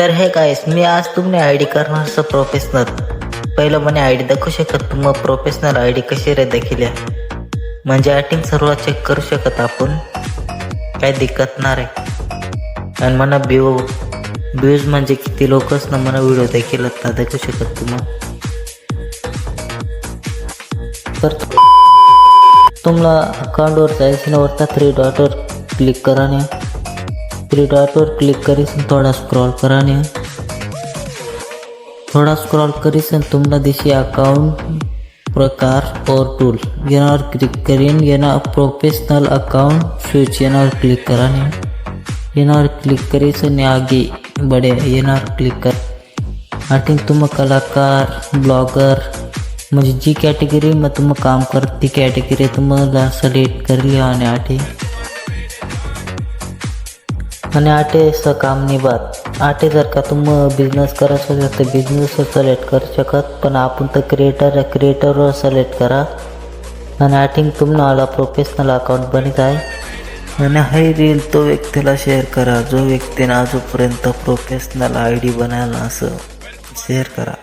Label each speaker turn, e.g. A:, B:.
A: तर hey guys, मी आज तुमने आयडी करणार असं प्रोफेशनल. पहिलं म्हणे आयडी दाखवू शकत तू, मग प्रोफेशनल आयडी कशी रे दाखिल्या, म्हणजे ॲटिंग सर्व चेक करू शकत आपण, काय दिक्कत ना रे. आणि म्हणा व्ह्यूज म्हणजे किती लोकच ना म्हणा व्हिडिओ देखील दाखवू शकत तू. मग तर तुम्हाला अकाउंटवर जायचं ना, वरता 3 डॉटवर क्लिक करा ने. 3 डॉटवर क्लिक करीसन थोड़ा स्क्रॉल करा ने. थोड़ा स्क्रॉल करीसन तुम्हाला दिसे अकाउंट प्रकार और टूल, येणार क्लिक करीन. येणार प्रोफेशनल अकाउंट स्विच, येणार क्लिक करा ने. येणार क्लिक करीसन आगे बढे, येणार क्लिक कर. आटिंग तुम कलाकार ब्लॉगर म्हणजे जी कॅटेगरी में तुम काम कर ती कॅटेगरी तुम्हाला सिलेक्ट कर लिया. आणि आटे असं काम नाही बात. आटे जर का तुम बिझनेस करायचं असेल तर बिझनेसवर सिलेक्ट करू शकत, पण आपण तर क्रिएटरवर सिलेक्ट करा. आणि आटिंग तुम्हाला प्रोफेशनल अकाउंट बनत आहे. आणि हे रील तो व्यक्तीला शेअर करा जो व्यक्तीने आजपर्यंत प्रोफेशनल आयडी बनायला असं शेअर करा.